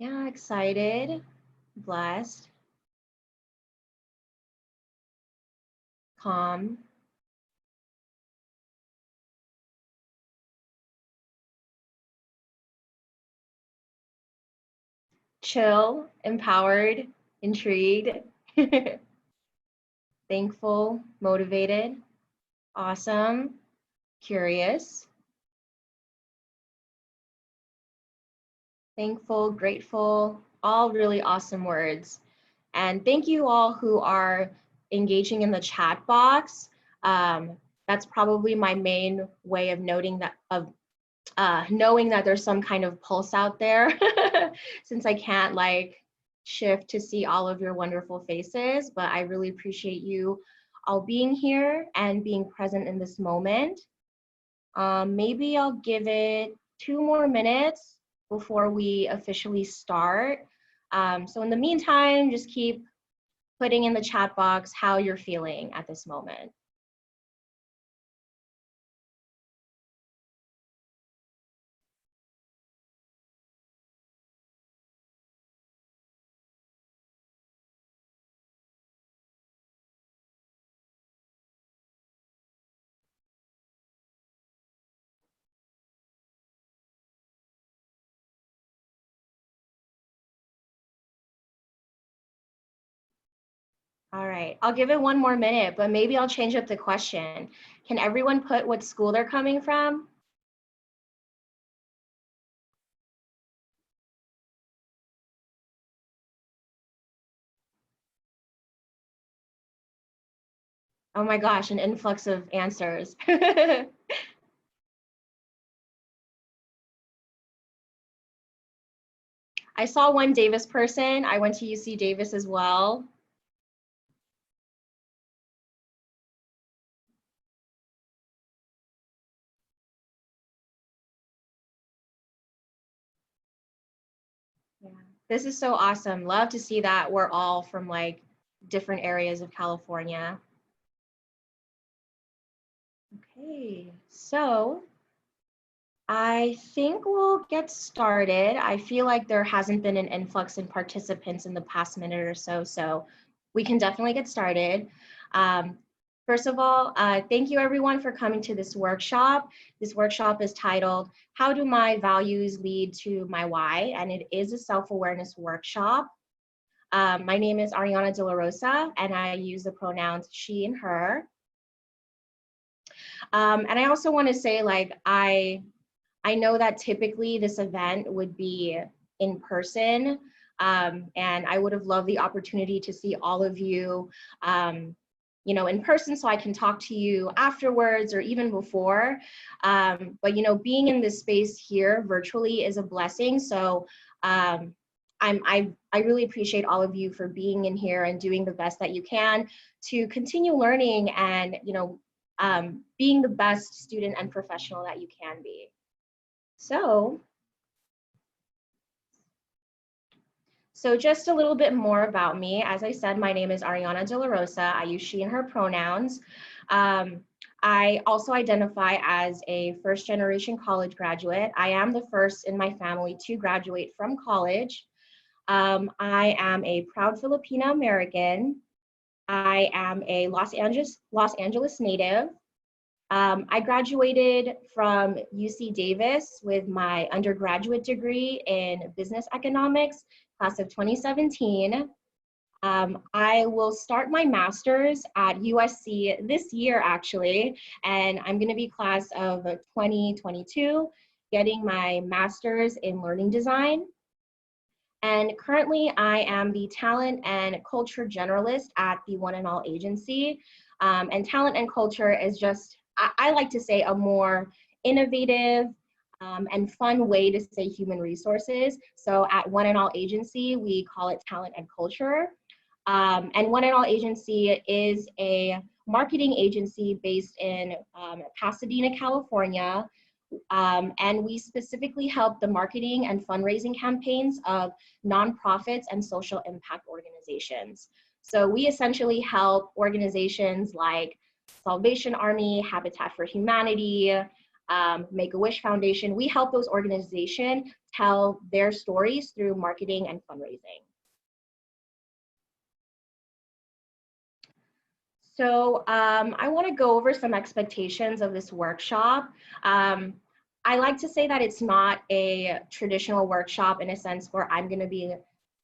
Yeah, excited, blessed, calm, chill, empowered, intrigued, thankful, motivated, awesome, curious, thankful, grateful, all really awesome words. And thank you all who are engaging in the chat box. That's probably my main way of noting that knowing that there's some kind of pulse out there since I can't like shift to see all of your wonderful faces, but I really appreciate you all being here and being present in this moment. Maybe I'll give it 2 more minutes before we officially start. So in the meantime, just keep putting in the chat box how you're feeling at this moment. All right, I'll give it 1 more minute, but maybe I'll change up the question. Can everyone put what school they're coming from? Oh my gosh, an influx of answers. I saw one Davis person. I went to UC Davis as well. Yeah, this is so awesome. Love to see that we're all from like different areas of California. Okay, so I think we'll get started. I feel like there hasn't been an influx in participants in the past minute or so, so we can definitely get started. First of all, thank you everyone for coming to this workshop. This workshop is titled, How Do My Values Lead to My Why? And it is a self-awareness workshop. My name is Ariana De La Rosa, and I use the pronouns she and her. And I also want to say, like, I know that typically this event would be in person, and I would have loved the opportunity to see all of you, you know, in person so I can talk to you afterwards or even before. But, you know, being in this space here virtually is a blessing. So I really appreciate all of you for being in here and doing the best that you can to continue learning and, you know, being the best student and professional that you can be. So just a little bit more about me. As I said, my name is Ariana De La Rosa. I use she and her pronouns. I also identify as a first-generation college graduate. I am the first in my family to graduate from college. I am a proud Filipino American. I am a Los Angeles native. I graduated from UC Davis with my undergraduate degree in business economics, class of 2017. I will start my master's at USC this year, actually, and I'm going to be class of 2022, getting my master's in learning design. And currently, I am the talent and culture generalist at the One and All agency. And talent and culture is just, I like to say, a more innovative and fun way to say human resources. So at One and All agency, we call it talent and culture. And One and All agency is a marketing agency based in Pasadena, California. And we specifically help the marketing and fundraising campaigns of nonprofits and social impact organizations. So we essentially help organizations like Salvation Army, Habitat for Humanity, Make-A-Wish Foundation. We help those organizations tell their stories through marketing and fundraising. So I want to go over some expectations of this workshop. I like to say that it's not a traditional workshop in a sense where I'm going to be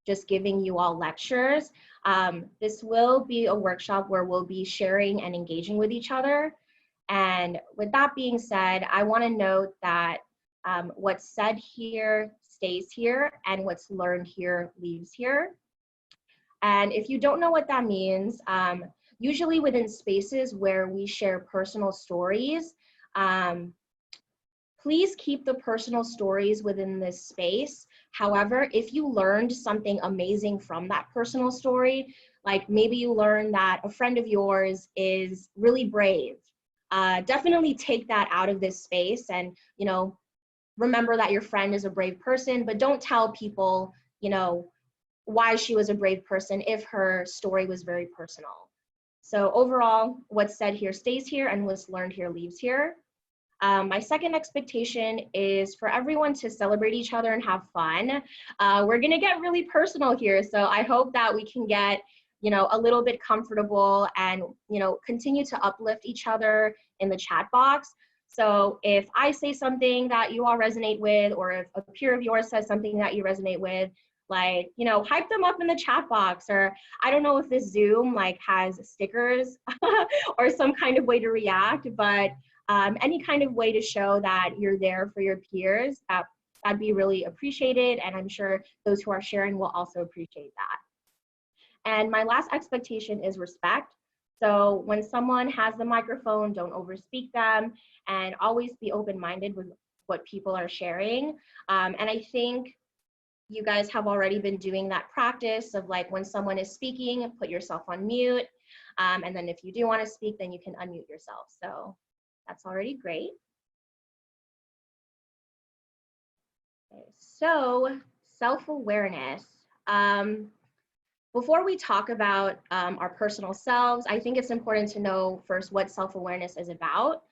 just giving you all lectures. This will be a workshop where we'll be sharing and engaging with each other. And with that being said, I want to note that what's said here stays here, and what's learned here leaves here. And if you don't know what that means, usually within spaces where we share personal stories, please keep the personal stories within this space. However, if you learned something amazing from that personal story, like maybe you learned that a friend of yours is really brave, definitely take that out of this space and, you know, remember that your friend is a brave person, but don't tell people, you know, why she was a brave person if her story was very personal. So overall, what's said here stays here, and what's learned here leaves here. My second expectation is for everyone to celebrate each other and have fun. We're gonna get really personal here, so I hope that we can get, you know, a little bit comfortable and, you know, continue to uplift each other in the chat box. So if I say something that you all resonate with, or if a peer of yours says something that you resonate with, like, you know, hype them up in the chat box. Or I don't know if this Zoom like has stickers or some kind of way to react, but any kind of way to show that you're there for your peers, that'd be really appreciated. And I'm sure those who are sharing will also appreciate that. And my last expectation is respect. So when someone has the microphone, don't overspeak them, and always be open-minded with what people are sharing. And I think you guys have already been doing that practice of like when someone is speaking, put yourself on mute. And then if you do want to speak, then you can unmute yourself. So that's already great. Okay, so self-awareness. Before we talk about our personal selves, I think it's important to know first what self-awareness is about.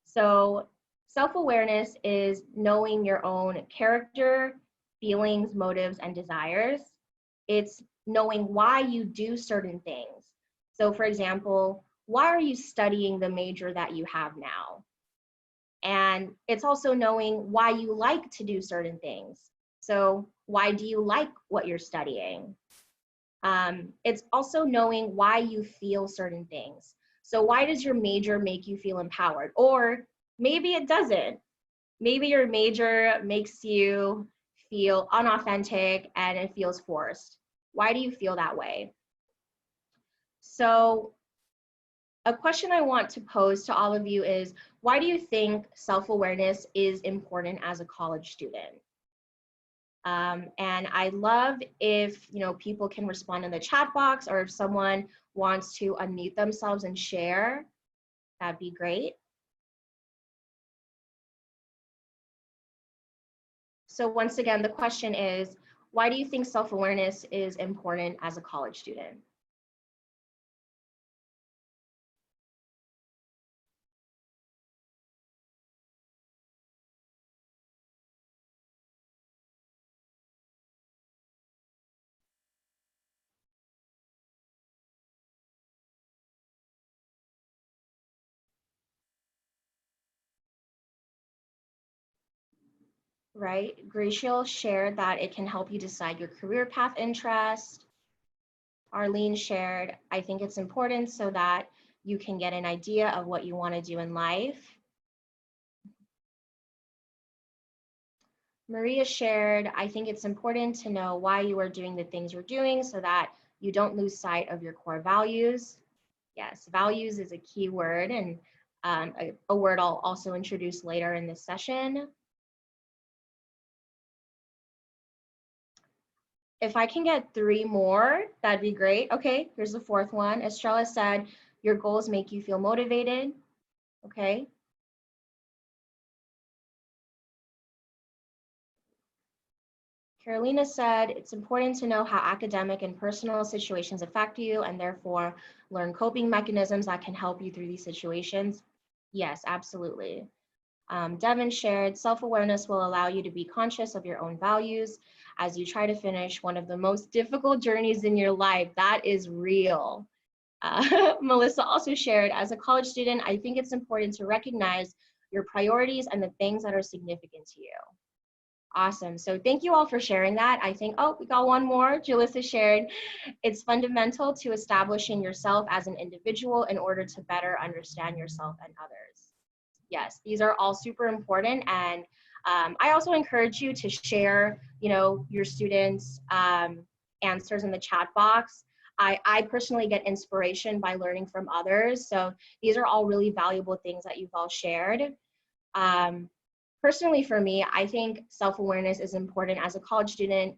So self-awareness is knowing your own character, feelings, motives, and desires. It's knowing why you do certain things. So for example, why are you studying the major that you have now? And it's also knowing why you like to do certain things. So why do you like what you're studying? It's also knowing why you feel certain things. So why does your major make you feel empowered? Or maybe it doesn't. Maybe your major makes you feel unauthentic and it feels forced. Why do you feel that way? So a question I want to pose to all of you is, why do you think self-awareness is important as a college student? And I love if, you know, people can respond in the chat box, or if someone wants to unmute themselves and share, that'd be great. So once again, the question is, why do you think self-awareness is important as a college student? Right? Graciel shared that it can help you decide your career path interest. Arlene shared, I think it's important so that you can get an idea of what you want to do in life. Maria shared, I think it's important to know why you are doing the things you're doing so that you don't lose sight of your core values. Yes, values is a key word, and a word I'll also introduce later in this session. If I can get 3 more, that'd be great. Okay, here's the 4th one. Estrella said, your goals make you feel motivated. Okay. Carolina said, it's important to know how academic and personal situations affect you, and therefore learn coping mechanisms that can help you through these situations. Yes, absolutely. Devin shared, self-awareness will allow you to be conscious of your own values as you try to finish one of the most difficult journeys in your life. That is real. Melissa also shared, as a college student, I think it's important to recognize your priorities and the things that are significant to you. Awesome. So thank you all for sharing that. I think, oh, we got one more. Jalissa shared, it's fundamental to establishing yourself as an individual in order to better understand yourself and others. Yes, these are all super important. And I also encourage you to share, your students' answers in the chat box. I personally get inspiration by learning from others. So these are all really valuable things that you've all shared. Personally, for me, I think self-awareness is important as a college student,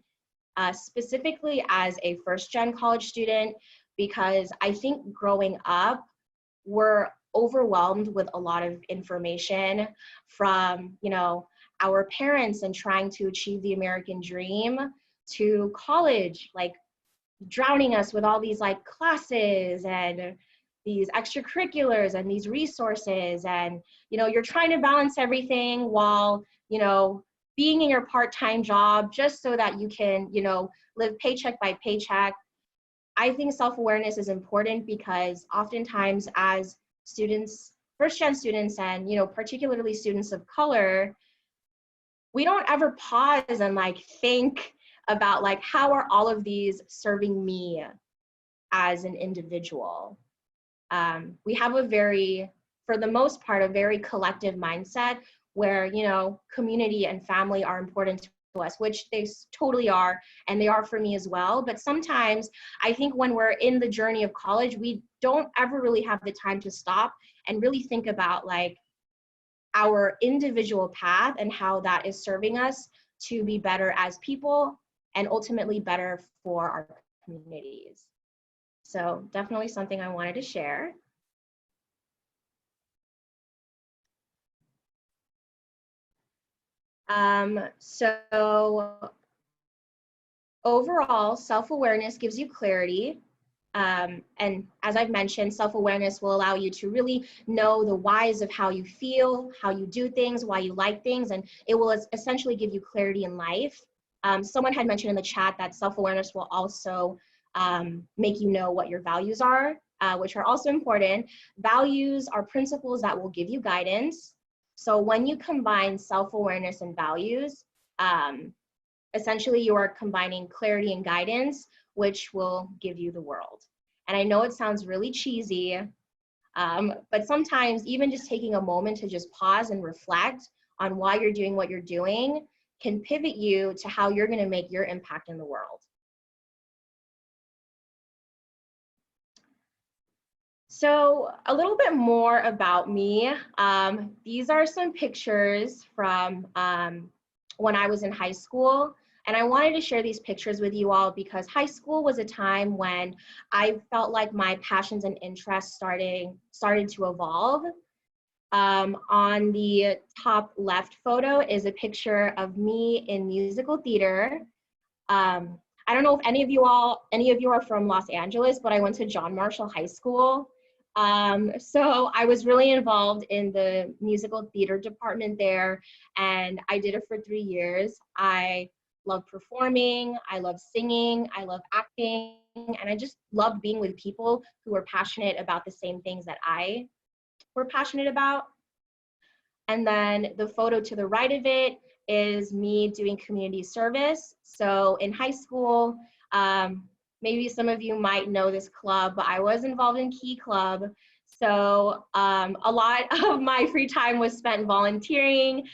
specifically as a first-gen college student, because I think growing up, we're overwhelmed with a lot of information from, our parents and trying to achieve the American dream, to college, like drowning us with all these like classes and these extracurriculars and these resources, and you're trying to balance everything while being in your part-time job just so that you can live paycheck by paycheck. I think self-awareness is important because oftentimes as students, first-gen students, and particularly students of color, we don't ever pause and like think about like, how are all of these serving me as an individual? We have for the most part, a very collective mindset where, community and family are important to us, which they totally are, and they are for me as well. But sometimes I think when we're in the journey of college, we don't ever really have the time to stop and really think about like our individual path and how that is serving us to be better as people and ultimately better for our communities. So definitely something I wanted to share. So overall, self-awareness gives you clarity. And as I've mentioned, self-awareness will allow you to really know the whys of how you feel, how you do things, why you like things, and it will essentially give you clarity in life. Someone had mentioned in the chat that self-awareness will also make you know what your values are, which are also important. Values are principles that will give you guidance. So when you combine self-awareness and values, essentially you are combining clarity and guidance, which will give you the world. And I know it sounds really cheesy, but sometimes even just taking a moment to just pause and reflect on why you're doing what you're doing can pivot you to how you're going to make your impact in the world. So a little bit more about me. These are some pictures from when I was in high school. And I wanted to share these pictures with you all because high school was a time when I felt like my passions and interests started to evolve. On the top left photo is a picture of me in musical theater. I don't know if any of you are from Los Angeles, but I went to John Marshall High School. So I was really involved in the musical theater department there, and I did it for 3 years. I love performing, I love singing, I love acting, and I just loved being with people who were passionate about the same things that I were passionate about. And then the photo to the right of it is me doing community service. So in high school, maybe some of you might know this club, but I was involved in Key Club. So a lot of my free time was spent volunteering,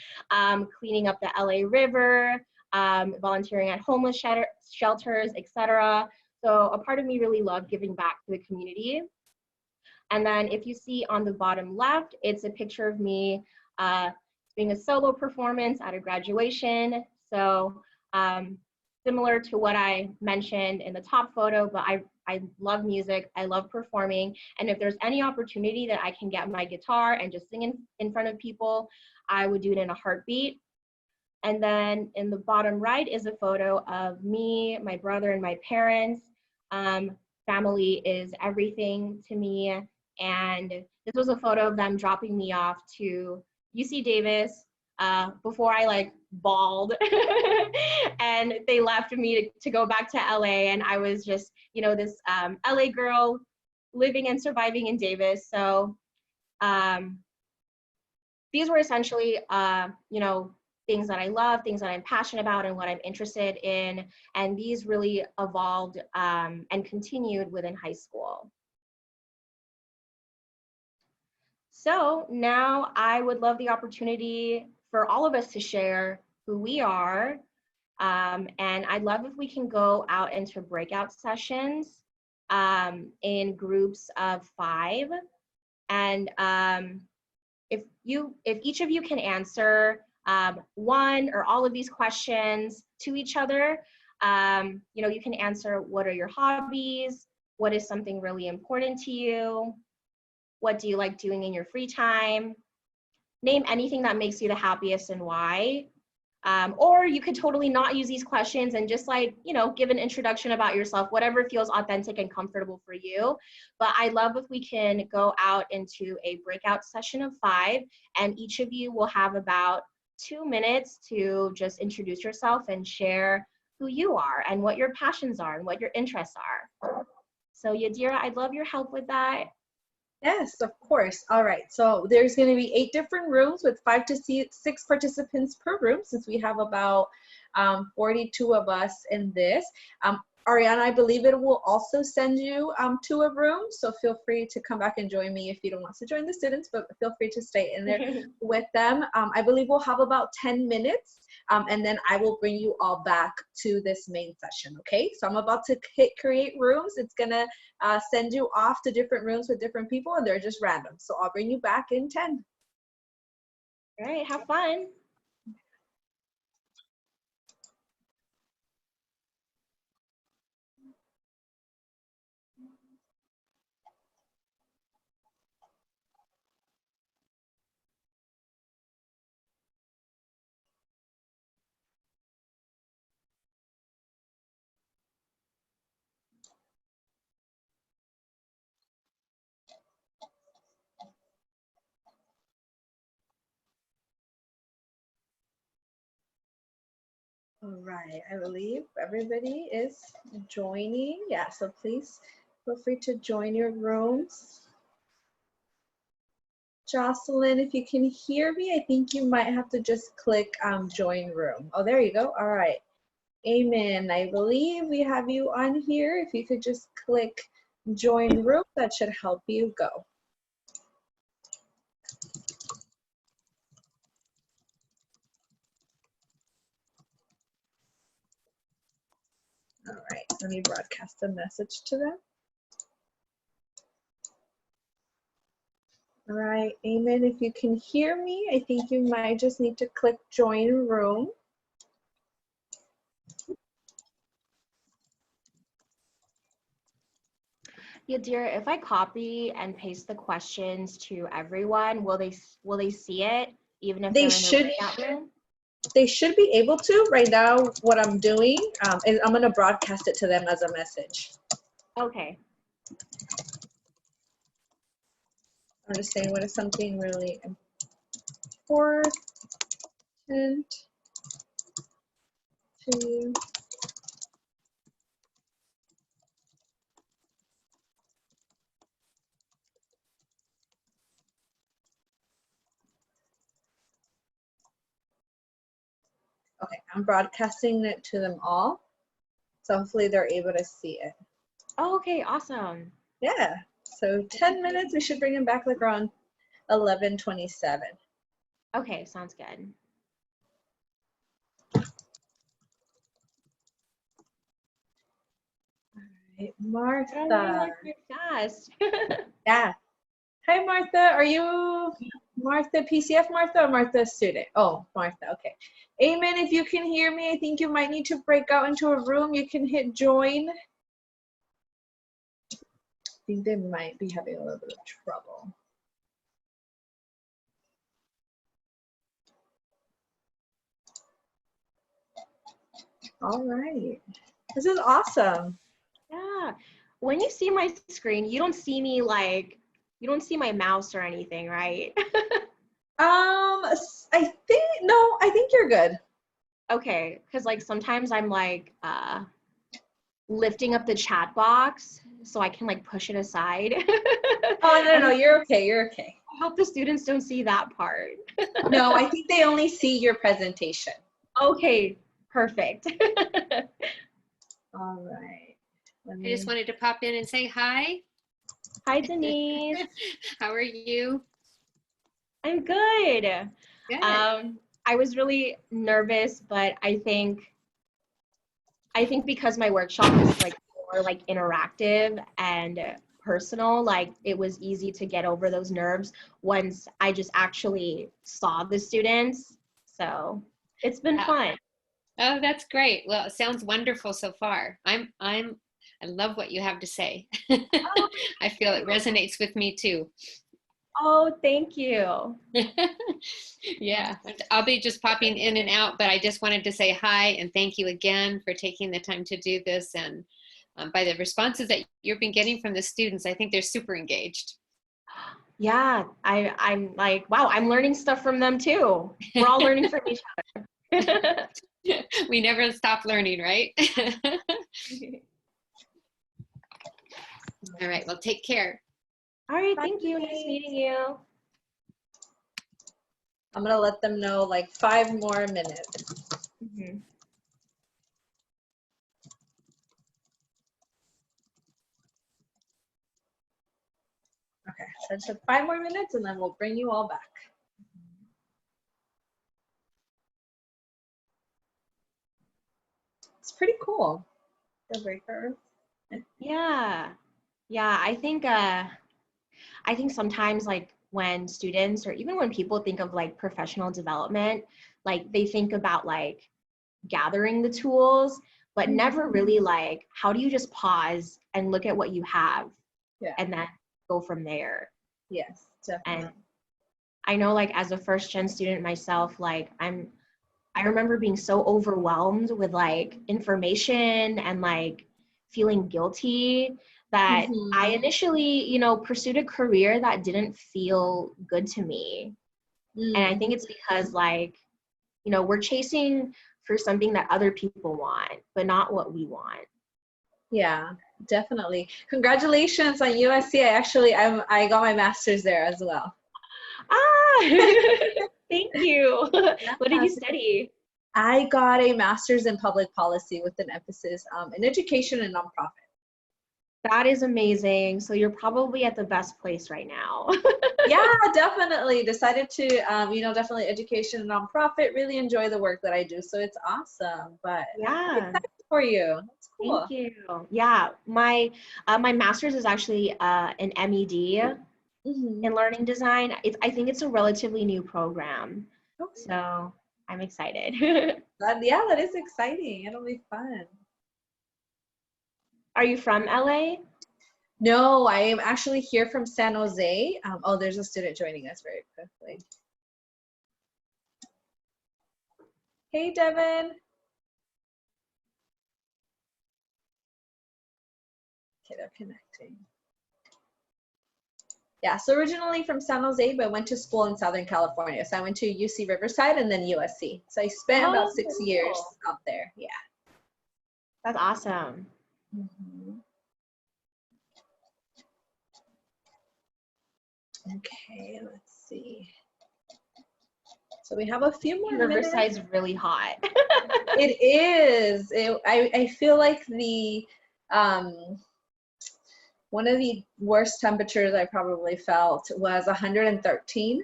cleaning up the LA River, volunteering at homeless shelters, etc. So a part of me really loved giving back to the community. And then if you see on the bottom left, it's a picture of me doing a solo performance at a graduation. So similar to what I mentioned in the top photo, but I love music, I love performing, and if there's any opportunity that I can get my guitar and just sing in front of people, I would do it in a heartbeat. And then in the bottom right is a photo of me, my brother, and my parents. Family is everything to me, and this was a photo of them dropping me off to UC Davis before I like bawled and they left me to go back to LA, and I was just, you know, this LA girl living and surviving in Davis. So these were essentially, you know, things that I love, things that I'm passionate about and what I'm interested in. And these really evolved and continued within high school. So now I would love the opportunity for all of us to share who we are. And I'd love if we can go out into breakout sessions in groups of 5. And if each of you can answer one or all of these questions to each other, you know, you can answer, what are your hobbies? What is something really important to you? What do you like doing in your free time? Name anything that makes you the happiest and why. Or you could totally not use these questions and just like, you know, give an introduction about yourself, whatever feels authentic and comfortable for you. But I'd love if we can go out into a breakout session of 5, and each of you will have about 2 minutes to just introduce yourself and share who you are and what your passions are and what your interests are. So Yadira, I'd love your help with that. Yes, of course. All right. So there's going to be 8 different rooms with 5 to 6 participants per room, since we have about 42 of us in this. Ariana, I believe it will also send you to a room. So feel free to come back and join me if you don't want to join the students, but feel free to stay in there with them. I believe we'll have about 10 minutes. And then I will bring you all back to this main session, okay? So I'm about to hit create rooms. It's gonna send you off to different rooms with different people, and they're just random. So I'll bring you back in 10. All right, have fun. All right, I believe everybody is joining. Yeah, so please feel free to join your rooms. Jocelyn, if you can hear me, I think you might have to just click join room. Oh, there you go. All right. Amen. I believe we have you on here. If you could just click join room, that should help you go. All right, let me broadcast a message to them. All right, Amen. If you can hear me, I think you might just need to click join room. Yadira, if I copy and paste the questions to everyone, will they see it even if they're in the breakout room? They should be able to. Right now, what I'm doing is I'm going to broadcast it to them as a message. Okay. I'm just saying, what is something really important to you? Okay, I'm broadcasting it to them all. So hopefully they're able to see it. Oh, okay, awesome. Yeah, so 10 minutes, we should bring them back like around 11:27. Okay, sounds good. All right, Martha. Oh, you're fast. Yeah. Hi, Martha. Are you Martha, PCF Martha, or Martha student? Oh, Martha, okay. Amen. If you can hear me, I think you might need to break out into a room. You can hit join. I think they might be having a little bit of trouble. All right. This is awesome. Yeah. When you see my screen, you don't see me like, you don't see my mouse or anything, right? I think you're good. Okay, because like sometimes I'm like lifting up the chat box so I can like push it aside. Oh, no, And no, you're okay. You're okay. I hope the students don't see that part. No, I think they only see your presentation. Okay, perfect. All right. I just wanted to pop in and say hi. Hi, Denise. How are you? I'm good. Good. I was really nervous, but I think because my workshop is like more like interactive and personal, like it was easy to get over those nerves once I just actually saw the students. So it's been fun. Oh, that's great. Well, it sounds wonderful so far. I love what you have to say. I feel it resonates with me too. Oh, thank you. Yeah, I'll be just popping in and out, but I just wanted to say hi and thank you again for taking the time to do this. And by the responses that you've been getting from the students, I think they're super engaged. Yeah, I'm like, wow, I'm learning stuff from them too. We're all learning from each other. We never stop learning, right? All right, well, take care. All right, thank you. Nice meeting you. I'm going to let them know like 5 more minutes. Mm-hmm. Okay, so I just have 5 more minutes and then we'll bring you all back. It's pretty cool, the breaker. Yeah. Yeah, I think sometimes like when students or even when people think of like professional development, like they think about like gathering the tools, but never really like how do you just pause and look at what you have and then go from there. Yes, definitely. And I know like as a first gen student myself, like I remember being so overwhelmed with like information and like feeling guilty that I initially, pursued a career that didn't feel good to me. And I think it's because like, we're chasing for something that other people want, but not what we want. Yeah, definitely. Congratulations on USC. I got my master's there as well. Thank you. What did you study? I got a master's in public policy with an emphasis in education and nonprofit. That is amazing. So you're probably at the best place right now. Yeah, definitely. Decided to, definitely education and nonprofit, really enjoy the work that I do. So it's awesome, but yeah. I'm excited for you. That's cool. Thank you. Yeah, my master's is actually an MED in learning design. I think it's a relatively new program. Okay. So I'm excited. That is exciting. It'll be fun. Are you from LA? No, I am actually here from San Jose. Oh, there's a student joining us very quickly. Hey, Devin. Okay, they're connecting. Yeah, so originally from San Jose, but I went to school in Southern California. So I went to UC Riverside and then USC. So I spent about 6 years out there. Yeah. That's awesome. Okay, let's see. So we have a few more minutes. Riverside's really hot. It is. I feel like the one of the worst temperatures I probably felt was 113.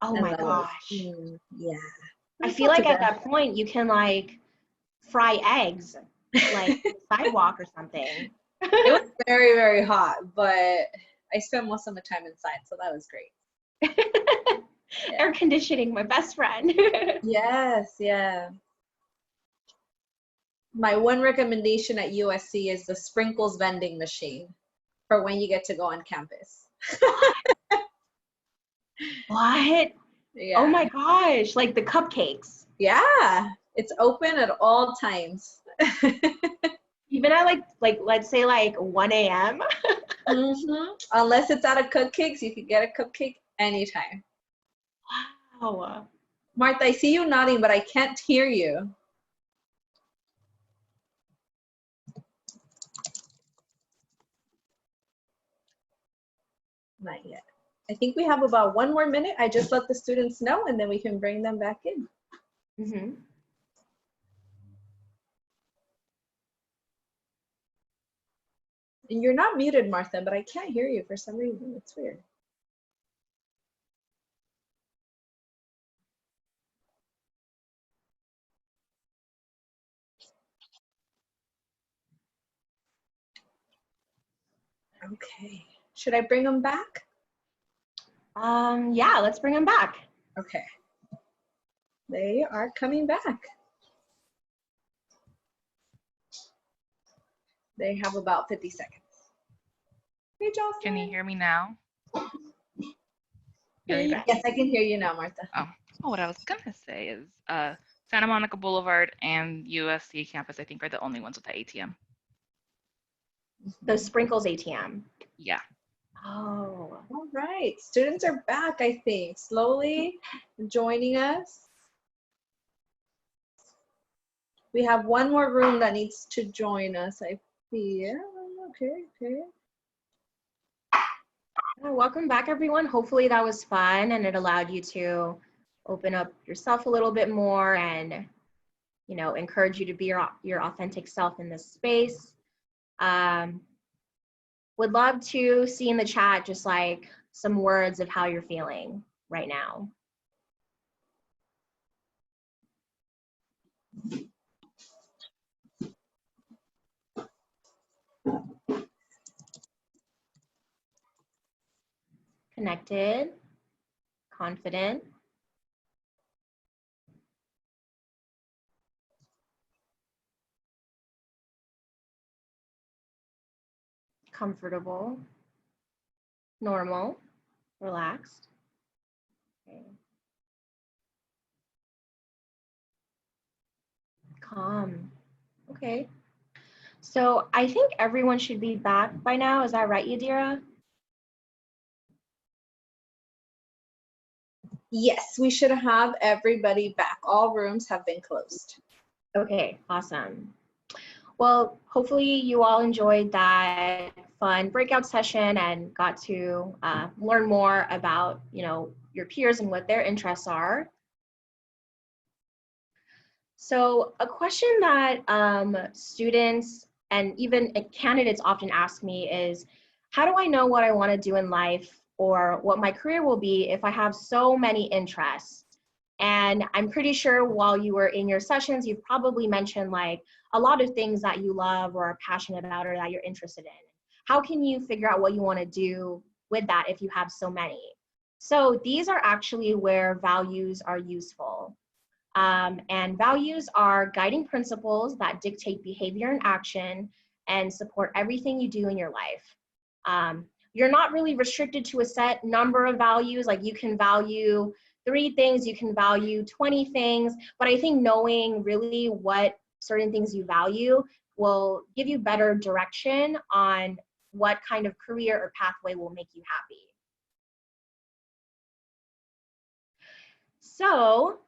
Oh my gosh. Yeah. I feel like at that point you can like fry eggs, like sidewalk or something. It was very, very hot, but I spent most of my time inside, so that was great. Yeah. Air conditioning, my best friend. Yes, yeah. My one recommendation at USC is the sprinkles vending machine for when you get to go on campus. What? Yeah. Oh my gosh, like the cupcakes. Yeah, it's open at all times. Even at like let's say like 1 a.m. Unless it's out of cupcakes, you can get a cupcake anytime. Wow. Martha, I see you nodding, but I can't hear you. Not yet. I think we have about 1 more minute. I just let the students know, and then we can bring them back in. Mm-hmm. And you're not muted, Martha, but I can't hear you for some reason. It's weird. Okay. Should I bring them back? Yeah, let's bring them back. Okay. They are coming back. They have about 50 seconds. Hey, Jocelyn. Can you hear me now? Yes. Yes, I can hear you now, Martha. Oh, what I was gonna say is Santa Monica Boulevard and USC campus, I think, are the only ones with the ATM. The Sprinkles ATM. Yeah. Oh. All right. Students are back, I think, slowly joining us. We have 1 more room that needs to join us, I feel. Okay. Well, welcome back, everyone. Hopefully that was fun and it allowed you to open up yourself a little bit more and, you know, encourage you to be your authentic self in this space. Would love to see in the chat just like some words of how you're feeling right now. Connected, confident, comfortable, normal, relaxed. Okay. Calm. Okay. So I think everyone should be back by now. Is that right, Yadira? Yes, we should have everybody back. All rooms have been closed. Okay, awesome. Well, hopefully you all enjoyed that fun breakout session and got to learn more about, you know, your peers and what their interests are. So a question that students and even candidates often ask me is, how do I know what I want to do in life or what my career will be if I have so many interests? And I'm pretty sure while you were in your sessions, you've probably mentioned like a lot of things that you love or are passionate about or that you're interested in. How can you figure out what you want to do with that if you have so many? So these are actually where values are useful. And values are guiding principles that dictate behavior and action and support everything you do in your life. You're not really restricted to a set number of values, like you can value 3 things, you can value 20 things, but I think knowing really what certain things you value will give you better direction on what kind of career or pathway will make you happy. So,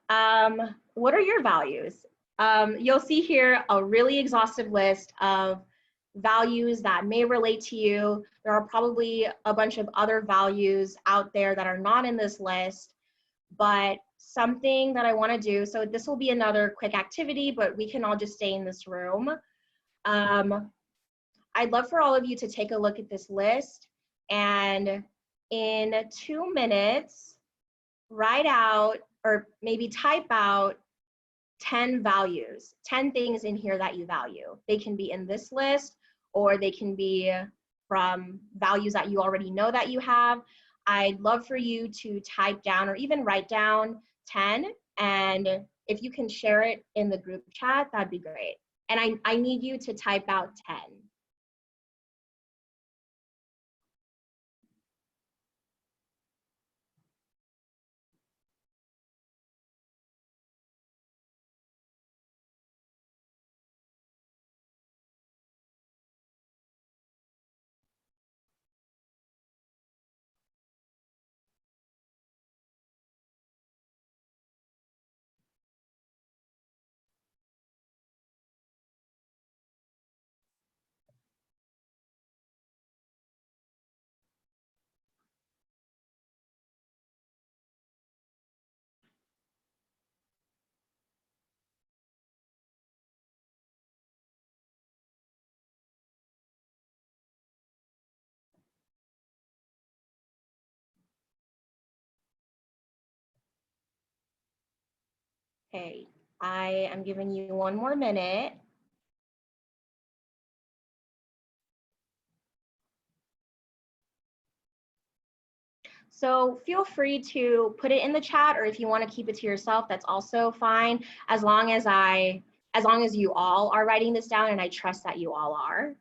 what are your values? You'll see here a really exhaustive list of values that may relate to you. There are probably a bunch of other values out there that are not in this list, but something that I want to do, so this will be another quick activity, but we can all just stay in this room. I'd love for all of you to take a look at this list and in 2 minutes, write out or maybe type out 10 values, 10 things in here that you value. They can be in this list or they can be from values that you already know that you have. I'd love for you to type down or even write down 10, and if you can share it in the group chat, that'd be great. And I need you to type out 10. Okay, I am giving you one more minute. So feel free to put it in the chat, or if you want to keep it to yourself, that's also fine, as long as you all are writing this down, and I trust that you all are.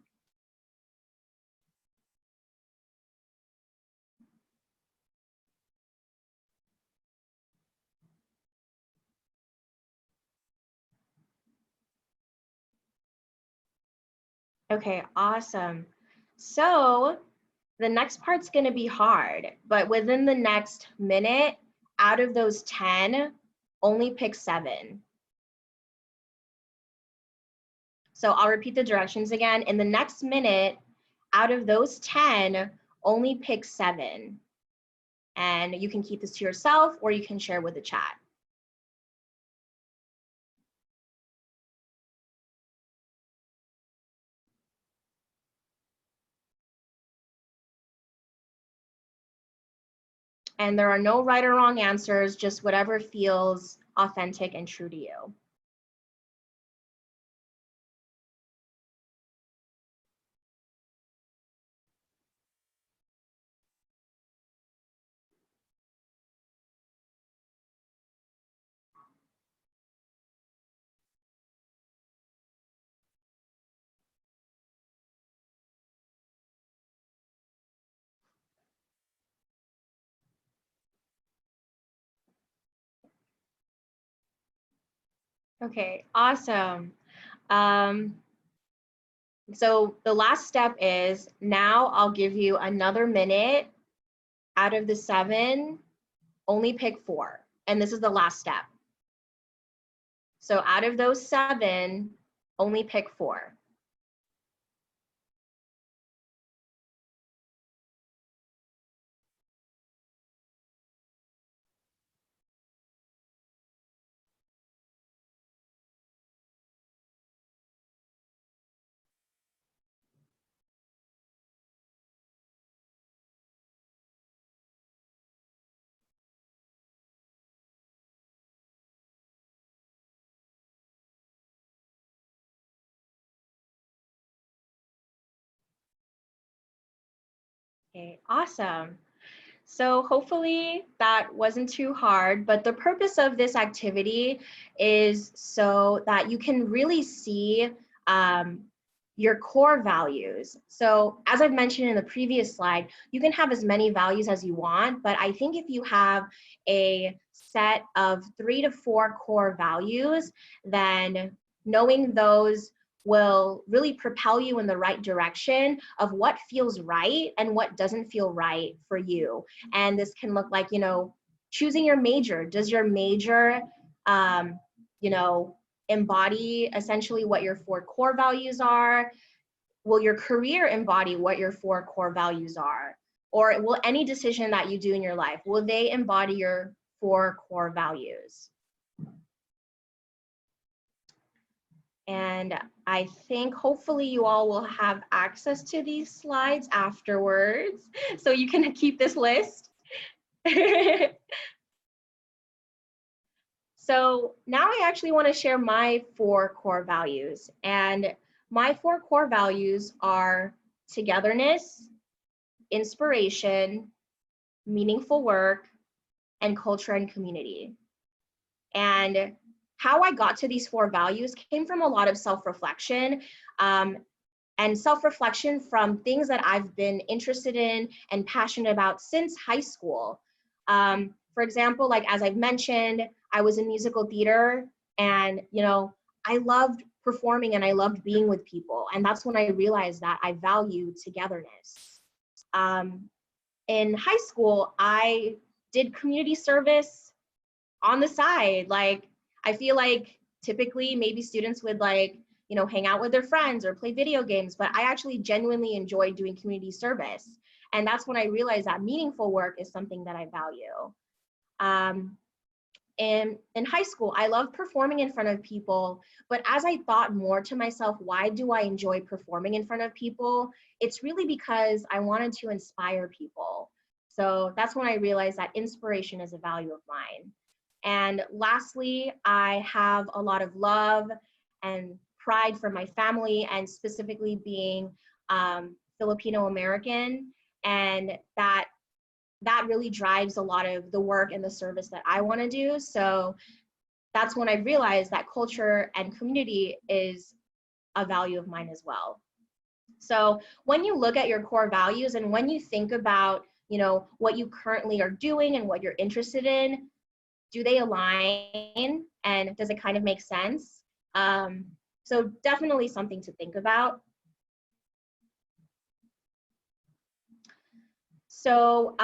Okay, awesome. So the next part's going to be hard, but within the next minute, out of those 10, only pick 7. So I'll repeat the directions again. In the next minute, out of those 10, only pick 7. And you can keep this to yourself or you can share with the chat. And there are no right or wrong answers, just whatever feels authentic and true to you. Okay, awesome. So the last step is, now I'll give you another minute. Out of the 7, only pick 4. And this is the last step. So out of those 7, only pick 4. Okay, awesome. So hopefully that wasn't too hard, but the purpose of this activity is so that you can really see your core values. So as I've mentioned in the previous slide, you can have as many values as you want, but I think if you have a set of 3 to 4 core values, then knowing those will really propel you in the right direction of what feels right and what doesn't feel right for you. And this can look like, choosing your major. Does your major, you know, embody essentially what your 4 core values are? Will your career embody what your 4 core values are? Or will any decision that you do in your life, will they embody your 4 core values? And I think hopefully you all will have access to these slides afterwards, so you can keep this list. So now I actually want to share my 4 core values. And my 4 core values are togetherness, inspiration, meaningful work, and culture and community. And how I got to these 4 values came from a lot of self-reflection, and self-reflection from things that I've been interested in and passionate about since high school. For example, like as I've mentioned, I was in musical theater, and I loved performing and I loved being with people. And that's when I realized that I value togetherness. In high school, I did community service on the side. Like, I feel like typically maybe students would hang out with their friends or play video games, but I actually genuinely enjoyed doing community service. And that's when I realized that meaningful work is something that I value. In high school, I loved performing in front of people, but as I thought more to myself, why do I enjoy performing in front of people? It's really because I wanted to inspire people. So that's when I realized that inspiration is a value of mine. And lastly, I have a lot of love and pride for my family, and specifically being Filipino American, and that really drives a lot of the work and the service that I want to do. So that's when I realized that culture and community is a value of mine as well. So when you look at your core values and when you think about, what you currently are doing and what you're interested in, do they align, and does it kind of make sense? So definitely something to think about. So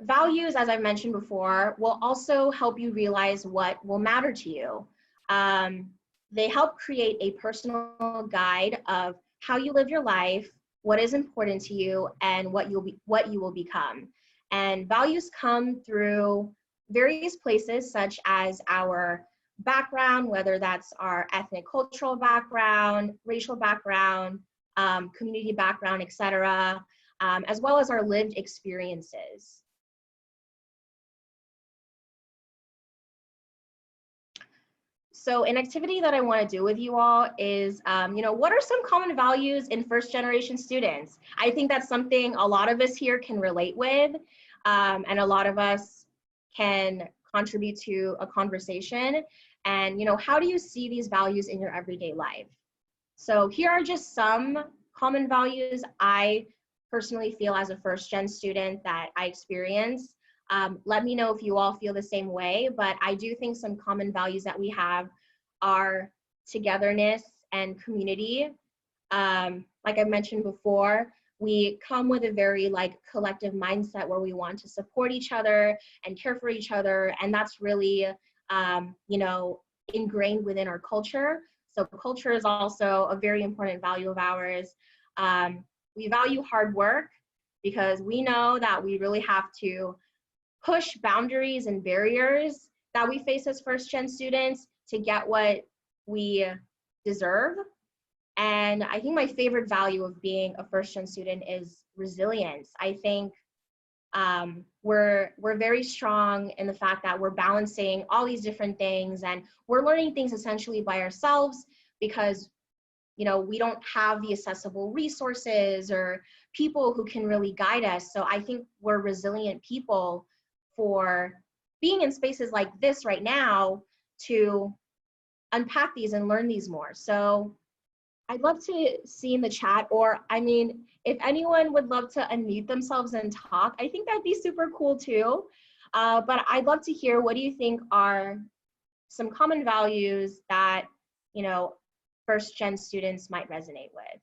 values, as I mentioned before, will also help you realize what will matter to you. They help create a personal guide of how you live your life, what is important to you, and what you will become. And values come through various places, such as our background, whether that's our ethnic cultural background, racial background, community background, etc., as well as our lived experiences. So an activity that I want to do with you all is, what are some common values in first generation students? I think that's something a lot of us here can relate with, and a lot of us can contribute to a conversation. And, how do you see these values in your everyday life? So here are just some common values I personally feel as a first gen student that I experience. Let me know if you all feel the same way, but I do think some common values that we have are togetherness and community. Like I mentioned before, we come with a very collective mindset where we want to support each other and care for each other, and that's really ingrained within our culture. So culture is also a very important value of ours. We value hard work because we know that we really have to push boundaries and barriers that we face as first gen students to get what we deserve. And I think my favorite value of being a first gen student is resilience. I think we're very strong in the fact that we're balancing all these different things, and we're learning things essentially by ourselves because we don't have the accessible resources or people who can really guide us. So I think we're resilient people for being in spaces like this right now to unpack these and learn these more. So I'd love to see in the chat, or if anyone would love to unmute themselves and talk, I think that'd be super cool too. But I'd love to hear, what do you think are some common values that, first gen students might resonate with?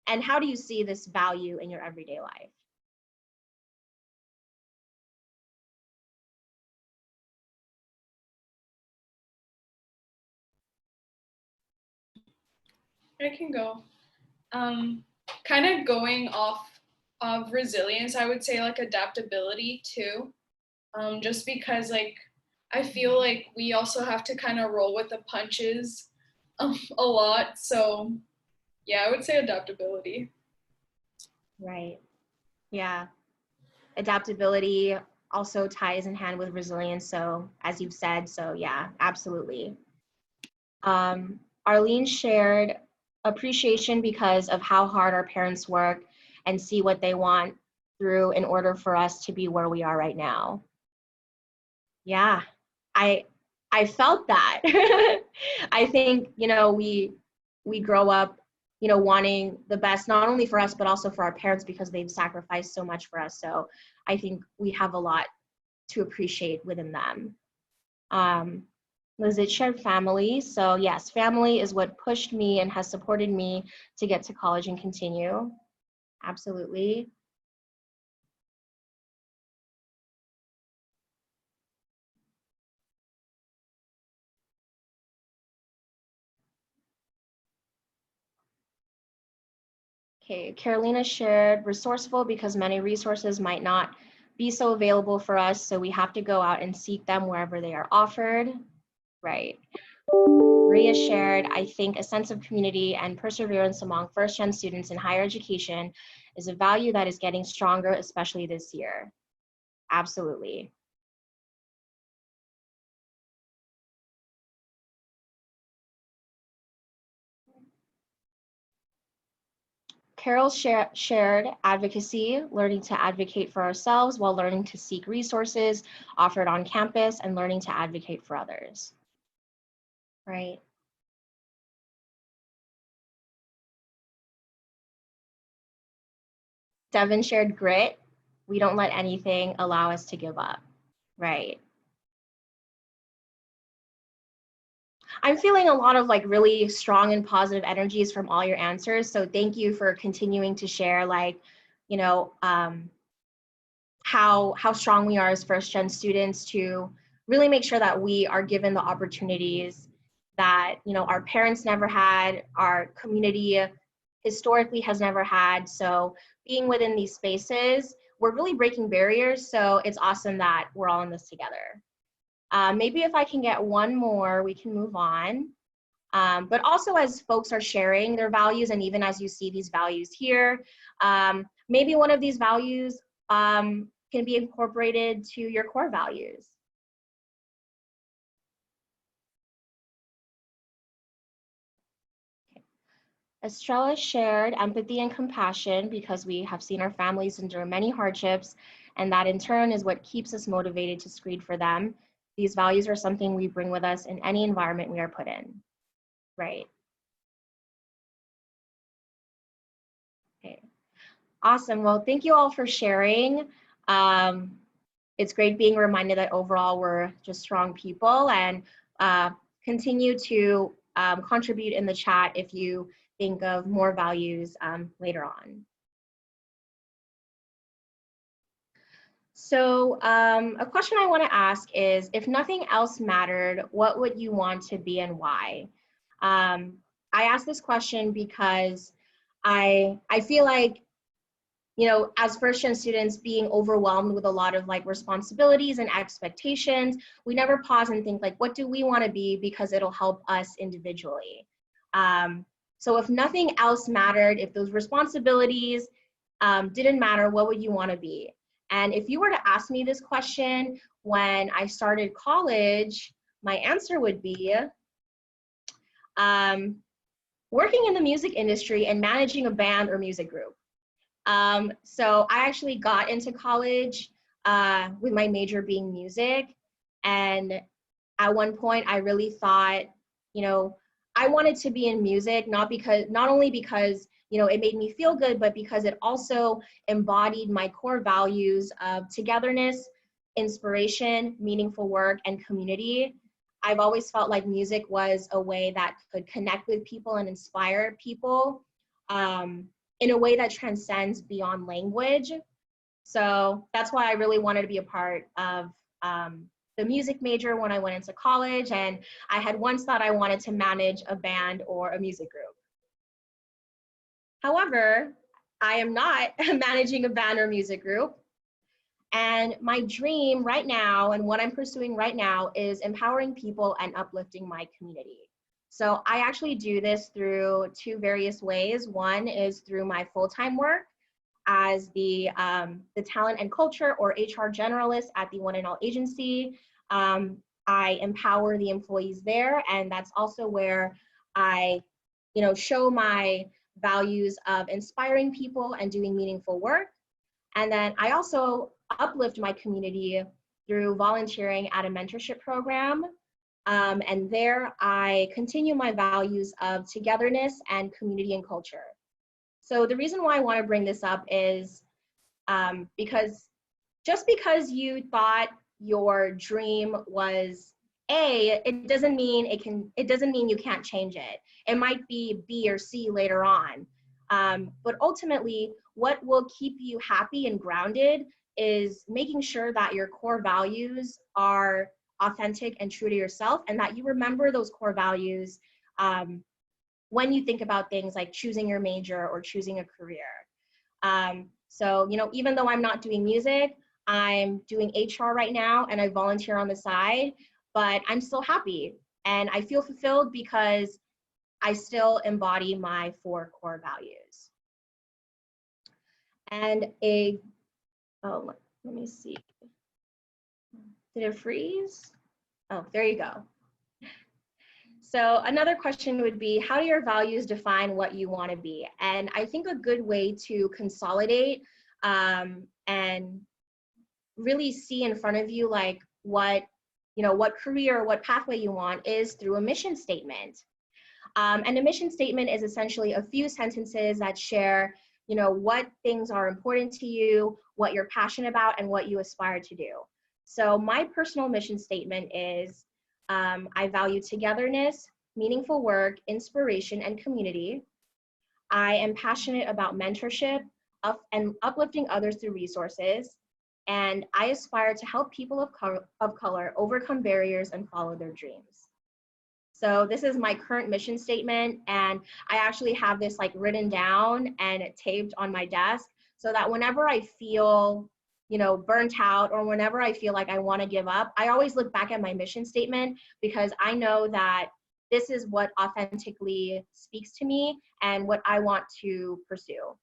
And how do you see this value in your everyday life? I can go. Kind of going off of resilience, I would say adaptability too. Just because I feel like we also have to kind of roll with the punches a lot. So yeah, I would say adaptability. Right. Yeah. Adaptability also ties in hand with resilience. So as you've said, so yeah, absolutely. Arlene shared appreciation because of how hard our parents work and see what they want through in order for us to be where we are right now. Yeah, I felt that. I think, we grow up, wanting the best, not only for us, but also for our parents because they've sacrificed so much for us. So I think we have a lot to appreciate within them. Lizette shared family. So yes, family is what pushed me and has supported me to get to college and continue. Absolutely. Okay, Carolina shared resourceful because many resources might not be so available for us, so we have to go out and seek them wherever they are offered. Right. Maria shared, I think a sense of community and perseverance among first-gen students in higher education is a value that is getting stronger, especially this year. Absolutely. Carol shared advocacy, learning to advocate for ourselves while learning to seek resources offered on campus and learning to advocate for others. Right. Devin shared grit. We don't let anything allow us to give up. Right. I'm feeling a lot of like really strong and positive energies from all your answers. So thank you for continuing to share like, you know, how strong we are as first gen students to really make sure that we are given the opportunities that, you know, our parents never had, our community historically has never had. So being within these spaces, we're really breaking barriers. So it's awesome that we're all in this together. Maybe if I can get one more, we can move on. But also as folks are sharing their values, and even as you see these values here, maybe one of these values can be incorporated to your core values. Estrella shared empathy and compassion because we have seen our families endure many hardships, and that in turn is what keeps us motivated to screed for them. These values are something we bring with us in any environment we are put in. Right. Okay. Awesome. Well, thank you all for sharing. It's great being reminded that overall we're just strong people, and continue to contribute in the chat if you think of more values later on. So a question I want to ask is, if nothing else mattered, what would you want to be and why? I ask this question because I feel like, you know, as first-gen students being overwhelmed with a lot of like responsibilities and expectations, we never pause and think like, what do we want to be, because it'll help us individually. So if nothing else mattered, if those responsibilities didn't matter, what would you want to be? And if you were to ask me this question when I started college, my answer would be working in the music industry and managing a band or music group. So I actually got into college with my major being music. And at one point I really thought, you know, I wanted to be in music, not only because, you know, it made me feel good, but because it also embodied my core values of togetherness, inspiration, meaningful work, and community. I've always felt like music was a way that could connect with people and inspire people in a way that transcends beyond language. So that's why I really wanted to be a part of the music major when I went into college, and I had once thought I wanted to manage a band or a music group. However, I am not managing a band or music group. And my dream right now, and what I'm pursuing right now, is empowering people and uplifting my community. So I actually do this through two various ways. One is through my full-time work as the talent and culture or HR generalist at the One and All agency. I empower the employees there, and that's also where I, you know, show my values of inspiring people and doing meaningful work. And then I also uplift my community through volunteering at a mentorship program. And there I continue my values of togetherness and community and culture. So the reason why I want to bring this up is because just because you thought your dream was A, it doesn't mean you can't change it. It might be B or C later on. But ultimately, what will keep you happy and grounded is making sure that your core values are authentic and true to yourself, and that you remember those core values when you think about things like choosing your major or choosing a career. So, you know, even though I'm not doing music, I'm doing HR right now and I volunteer on the side, but I'm still happy and I feel fulfilled because I still embody my 4 core values. And oh, let me see. Did it freeze? Oh, there you go. So another question would be, how do your values define what you want to be? And I think a good way to consolidate and really see in front of you like what, what career, what pathway you want is through a mission statement. And a mission statement is essentially a few sentences that share, what things are important to you, what you're passionate about, and what you aspire to do. So my personal mission statement is, I value togetherness, meaningful work, inspiration, and community. I am passionate about mentorship and uplifting others through resources. And I aspire to help people of color overcome barriers and follow their dreams. So this is my current mission statement, and I actually have this like written down and taped on my desk so that whenever I feel, burnt out, or whenever I feel like I want to give up, I always look back at my mission statement, because I know that this is what authentically speaks to me and what I want to pursue.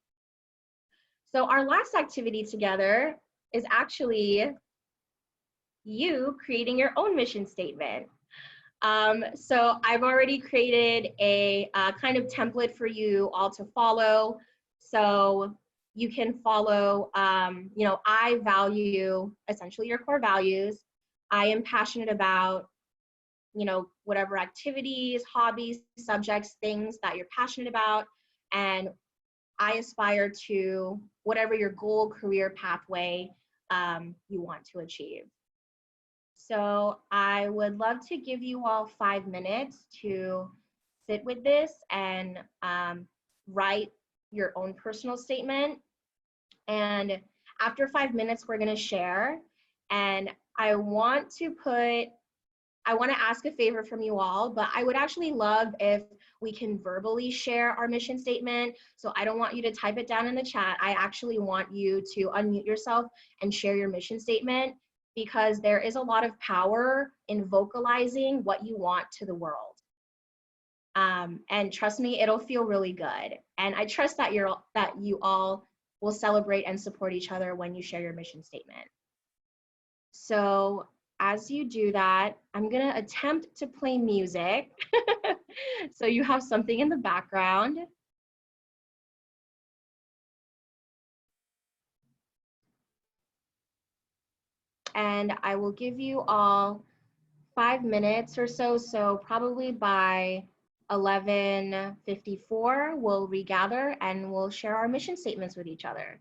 So our last activity together is actually you creating your own mission statement. So I've already created a kind of template for you all to follow. So you can follow, I value essentially your core values. I am passionate about, whatever activities, hobbies, subjects, things that you're passionate about. And I aspire to whatever your goal, career pathway you want to achieve. So I would love to give you all 5 minutes to sit with this and write your own personal statement. And after 5 minutes, we're going to share. And I want to ask a favor from you all, but I would actually love if we can verbally share our mission statement. So I don't want you to type it down in the chat. I actually want you to unmute yourself and share your mission statement, because there is a lot of power in vocalizing what you want to the world. And trust me, it'll feel really good. And I trust that you all will celebrate and support each other when you share your mission statement. So as you do that, I'm gonna attempt to play music. So you have something in the background. And I will give you all 5 minutes or so. So probably by 11:54, we'll regather and we'll share our mission statements with each other.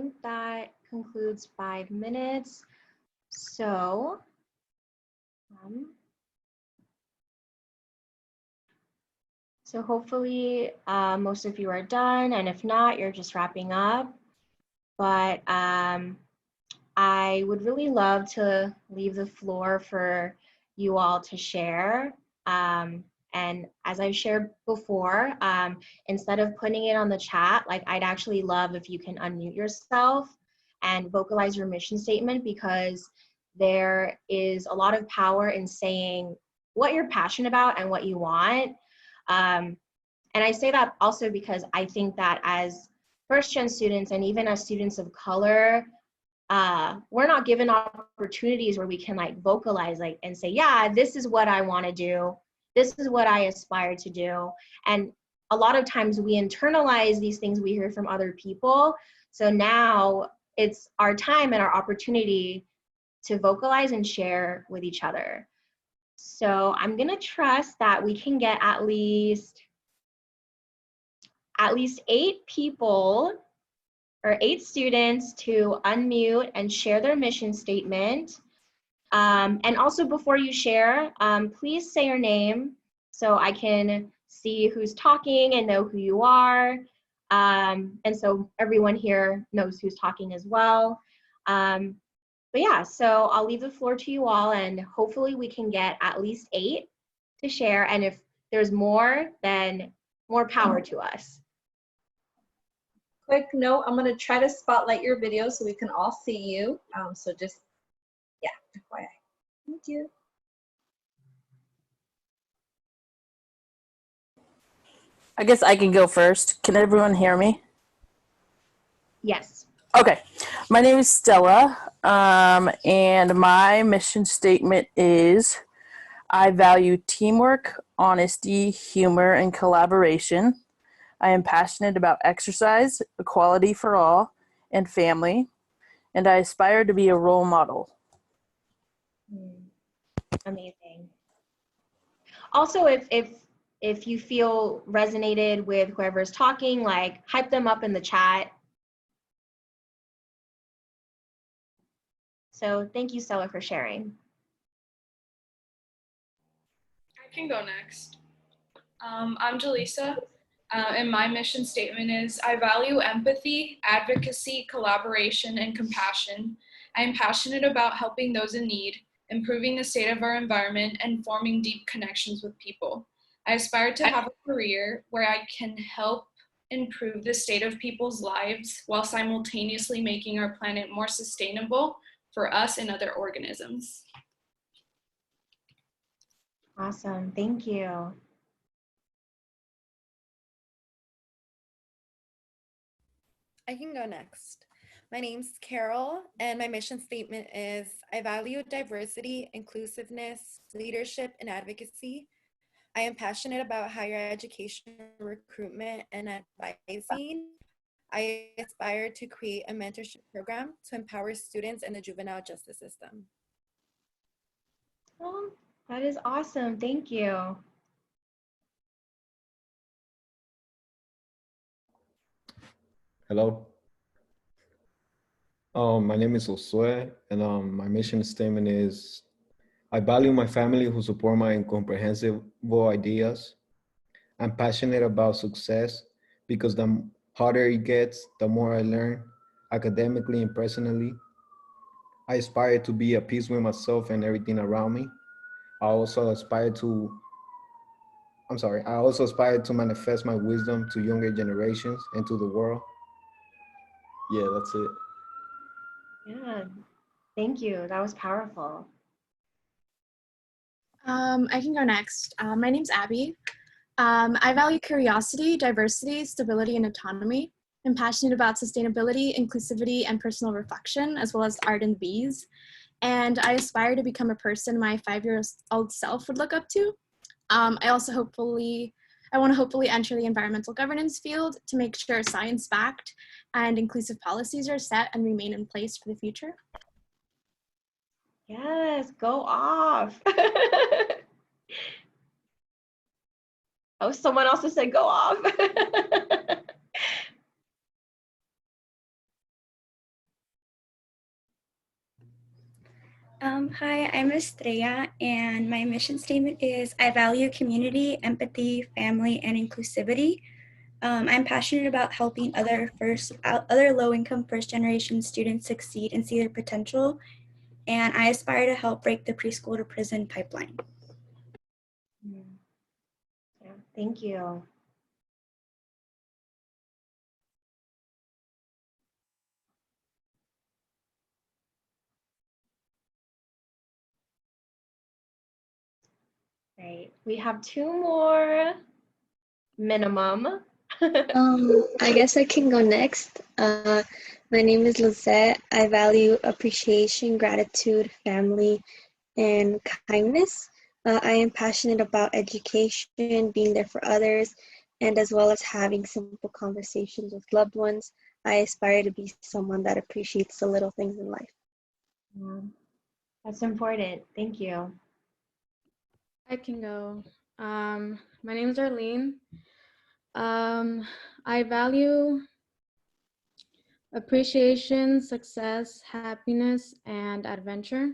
think that concludes 5 minutes. So, hopefully most of you are done, and if not, you're just wrapping up. But I would really love to leave the floor for you all to share. And as I've shared before, instead of putting it on the chat, like I'd actually love if you can unmute yourself and vocalize your mission statement, because there is a lot of power in saying what you're passionate about and what you want. And I say that also because I think that as first-gen students and even as students of color, we're not given opportunities where we can like vocalize like and say, yeah, this is what I want to do. This is what I aspire to do. And a lot of times we internalize these things we hear from other people. So now it's our time and our opportunity to vocalize and share with each other. So I'm gonna trust that we can get at least 8 people or 8 students to unmute and share their mission statement. And also before you share, please say your name so I can see who's talking and know who you are. And so everyone here knows who's talking as well. But yeah, so I'll leave the floor to you all, and hopefully we can get at least 8 to share. And if there's more, then more power to us. Quick note, I'm going to try to spotlight your video so we can all see you. So just, yeah, FYI. Thank you. I guess I can go first. Can everyone hear me? Yes. Okay. My name is Stella, and my mission statement is I value teamwork, honesty, humor, and collaboration. I am passionate about exercise, equality for all, and family, and I aspire to be a role model. Amazing. Also, if you feel resonated with whoever's talking, like hype them up in the chat. So thank you, Stella, for sharing. I can go next. I'm Jaleesa, and my mission statement is I value empathy, advocacy, collaboration, and compassion. I am passionate about helping those in need, improving the state of our environment, and forming deep connections with people. I aspire to have a career where I can help improve the state of people's lives while simultaneously making our planet more sustainable for us and other organisms. Awesome, thank you. I can go next. My name's Carol, and my mission statement is I value diversity, inclusiveness, leadership, and advocacy. I am passionate about higher education, recruitment, and advising. I aspire to create a mentorship program to empower students in the juvenile justice system. Oh, that is awesome, thank you. Hello. My name is Josue, and my mission statement is I value my family who support my incomprehensible ideas. I'm passionate about success because the harder it gets, the more I learn academically and personally. I aspire to be at peace with myself and everything around me. I also aspire to manifest my wisdom to younger generations and to the world. Yeah, that's it. Yeah, thank you, that was powerful. I can go next. My name's Abby. I value curiosity, diversity, stability, and autonomy. I'm passionate about sustainability, inclusivity, and personal reflection, as well as art and bees. And I aspire to become a person my 5-year-old self would look up to. I want to hopefully enter the environmental governance field to make sure science-backed and inclusive policies are set and remain in place for the future. Yes, go off. Oh, someone also said go off. Hi, I'm Estrella, and my mission statement is I value community, empathy, family, and inclusivity. I'm passionate about helping other low-income first-generation students succeed and see their potential, and I aspire to help break the preschool to prison pipeline. Yeah, thank you. Right, we have two more minimum. I guess I can go next. My name is Lizette. I value appreciation, gratitude, family, and kindness. I am passionate about education, being there for others, and as well as having simple conversations with loved ones. I aspire to be someone that appreciates the little things in life. Yeah, that's important. Thank you. I can go. My name is Arlene. I value appreciation, success, happiness, and adventure.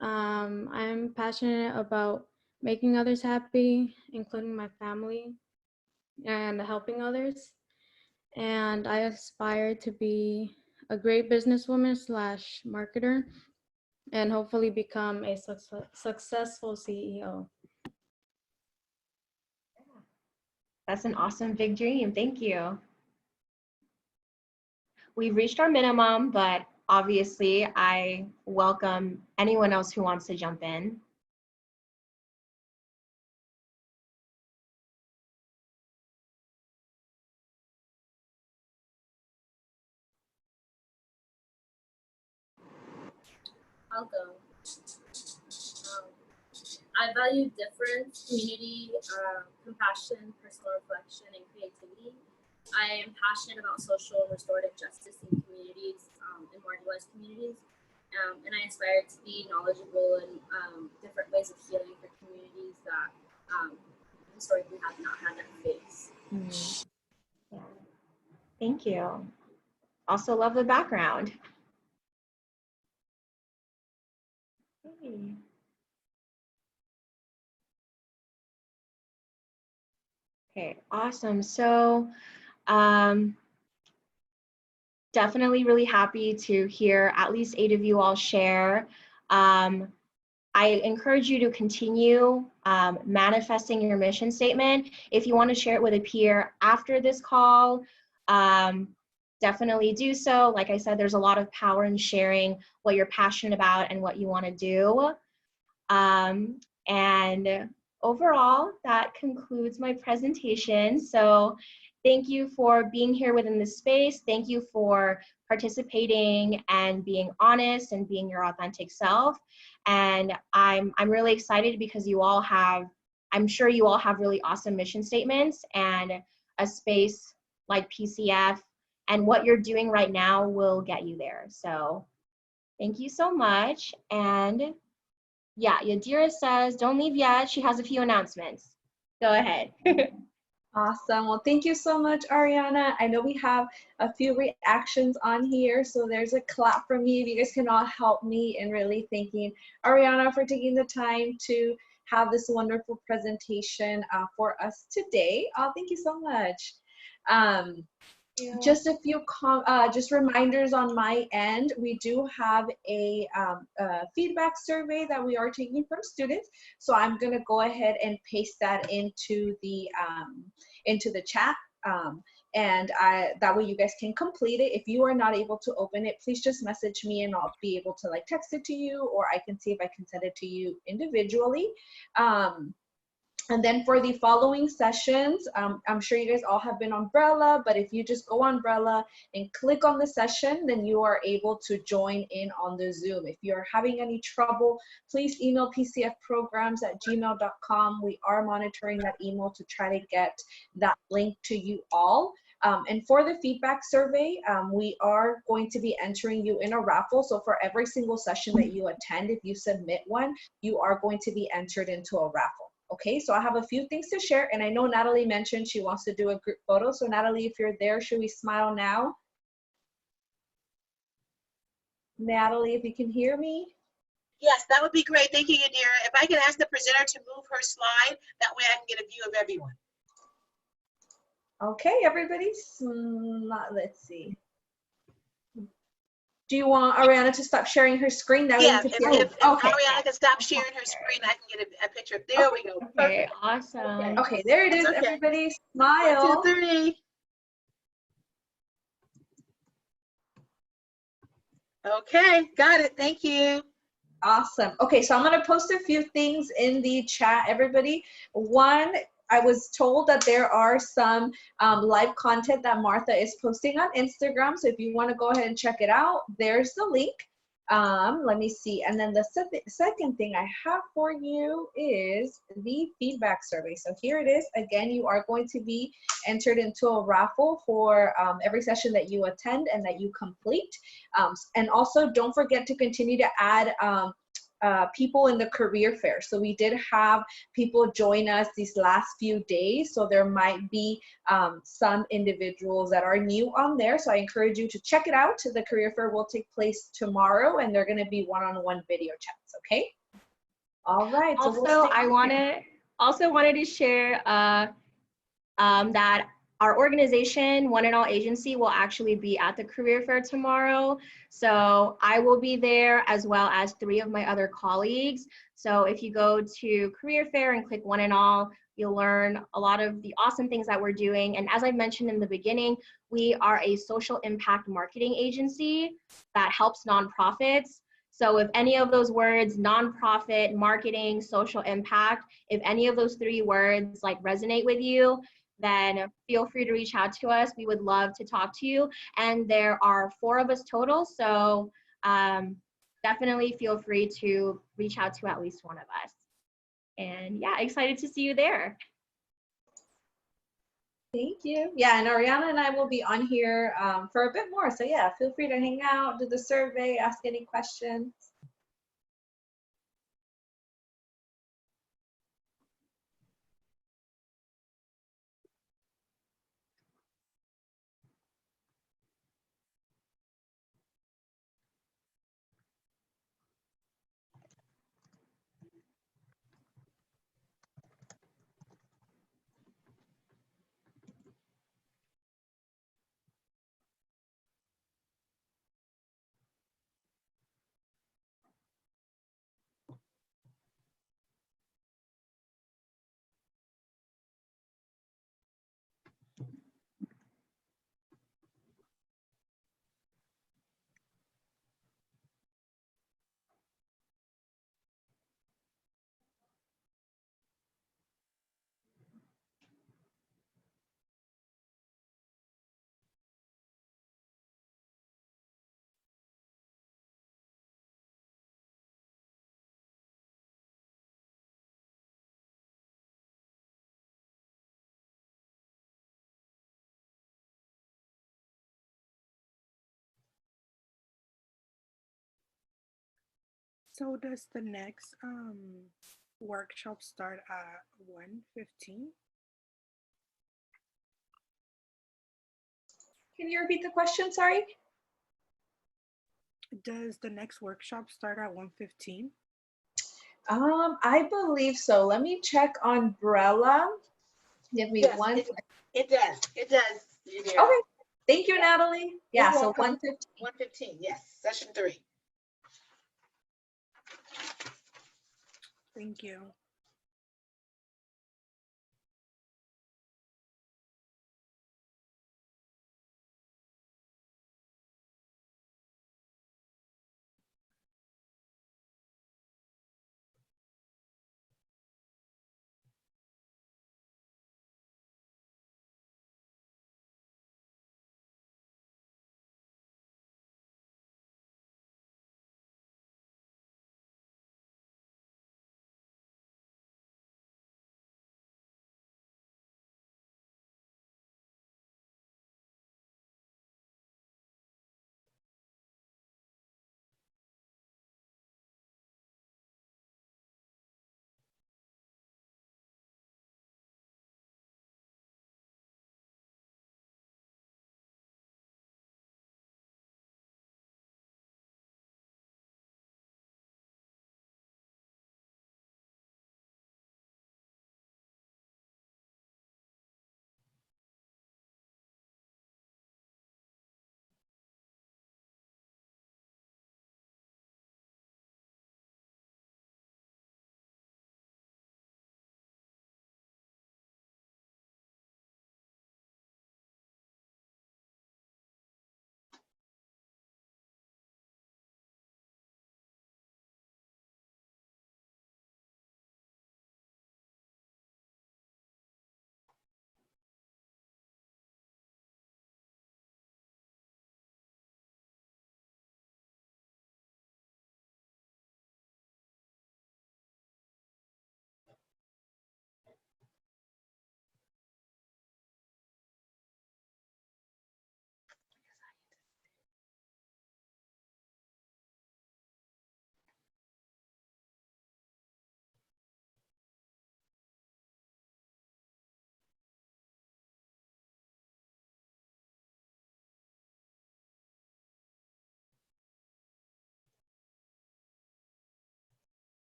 I'm passionate about making others happy, including my family, and helping others. And I aspire to be a great businesswoman slash marketer and hopefully become a successful CEO. That's an awesome big dream. Thank you. We've reached our minimum, but obviously I welcome anyone else who wants to jump in. I'll go. I value difference, community, compassion, personal reflection, and creativity. I am passionate about social and restorative justice in communities, in marginalized communities, and I aspire to be knowledgeable in different ways of healing for communities that historically have not had that face. Yeah. Thank you. Also love the background. Okay, awesome. So definitely really happy to hear at least 8 of you all share. I encourage you to continue manifesting your mission statement. If you want to share it with a peer after this call, definitely do so. Like I said, there's a lot of power in sharing what you're passionate about and what you want to do. And overall, that concludes my presentation. So thank you for being here within this space. Thank you for participating and being honest and being your authentic self. And I'm really excited because you all have, I'm sure you all have really awesome mission statements, and a space like PCF and what you're doing right now will get you there. So thank you so much. And yeah, Yadira says, don't leave yet. She has a few announcements. Go ahead. Awesome. Well, thank you so much, Ariana. I know we have a few reactions on here, so there's a clap from me. If you guys can all help me in really thanking Ariana for taking the time to have this wonderful presentation for us today. Thank you so much. Just a few just reminders on my end. We do have a feedback survey that we are taking from students. So I'm going to go ahead and paste that into the chat. And that way you guys can complete it. If you are not able to open it, please just message me and I'll be able to like text it to you, or I can see if I can send it to you individually. And then for the following sessions, I'm sure you guys all have been Umbrella, but if you just go on Umbrella and click on the session, then you are able to join in on the Zoom. If you're having any trouble, please email pcfprograms@gmail.com. We are monitoring that email to try to get that link to you all. And for the feedback survey, we are going to be entering you in a raffle. So for every single session that you attend, if you submit one, you are going to be entered into a raffle. Okay, so I have a few things to share, and I know Natalie mentioned she wants to do a group photo. So Natalie, if you're there, should we smile now? Natalie, if you can hear me. Yes, that would be great. Thank you, Yadira. If I can ask the presenter to move her slide, that way I can get a view of everyone. Okay, everybody, let's see. Do you want Ariana to stop sharing her screen? That way Yeah, you can if, see if, it? if Okay. Ariana can stop sharing her screen, I can get a picture. There we go. Okay, Perfect. awesome. Okay, there it is, That's okay. everybody. 1, Smile. 2, 3. Okay, got it. Thank you. Awesome. Okay, so I'm going to post a few things in the chat, everybody. One, I was told that there are some live content that Martha is posting on Instagram. So if you want to go ahead and check it out, there's the link. Let me see. And then the second thing I have for you is the feedback survey. So here it is. Again, you are going to be entered into a raffle for every session that you attend and that you complete. And also don't forget to continue to add people in the career fair. So we did have people join us these last few days. So there might be some individuals that are new on there. So I encourage you to check it out. The career fair will take place tomorrow and they're going to be one-on-one video chats. Okay. All right. So Also, I wanted to share that our organization, One and All Agency, will actually be at the career fair tomorrow. So I will be there as well as 3 of my other colleagues. So if you go to career fair and click One and All, you'll learn a lot of the awesome things that we're doing. And as I mentioned in the beginning, we are a social impact marketing agency that helps nonprofits. So if any of those words, nonprofit, marketing, social impact, if any of those 3 words like resonate with you, then feel free to reach out to us. We would love to talk to you. And there are 4 of us total, so definitely feel free to reach out to at least one of us. And yeah, excited to see you there. Thank you. Yeah, and Ariana and I will be on here for a bit more. So yeah, feel free to hang out, do the survey, ask any questions. So does the next workshop start at 1:15? Can you repeat the question? Sorry. Does the next workshop start at 1:15? I believe so. Let me check on Umbrella. Give me Yes, one. it does. It does. Yadira. Okay. Thank you, Natalie. Yeah, You're so welcome. 1:15. 1:15. Yes, session 3. Thank you.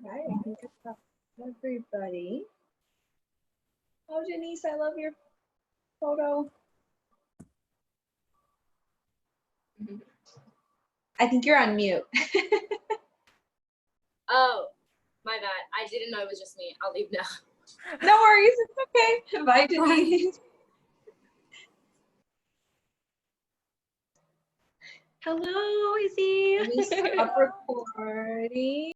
right, I think it's everybody. Oh, Janice, I love your photo. I think you're on mute. Oh, my bad. I didn't know it was just me. I'll leave now. No worries, it's okay. Bye, Denise. Hello, Izzy. Let me stop recording.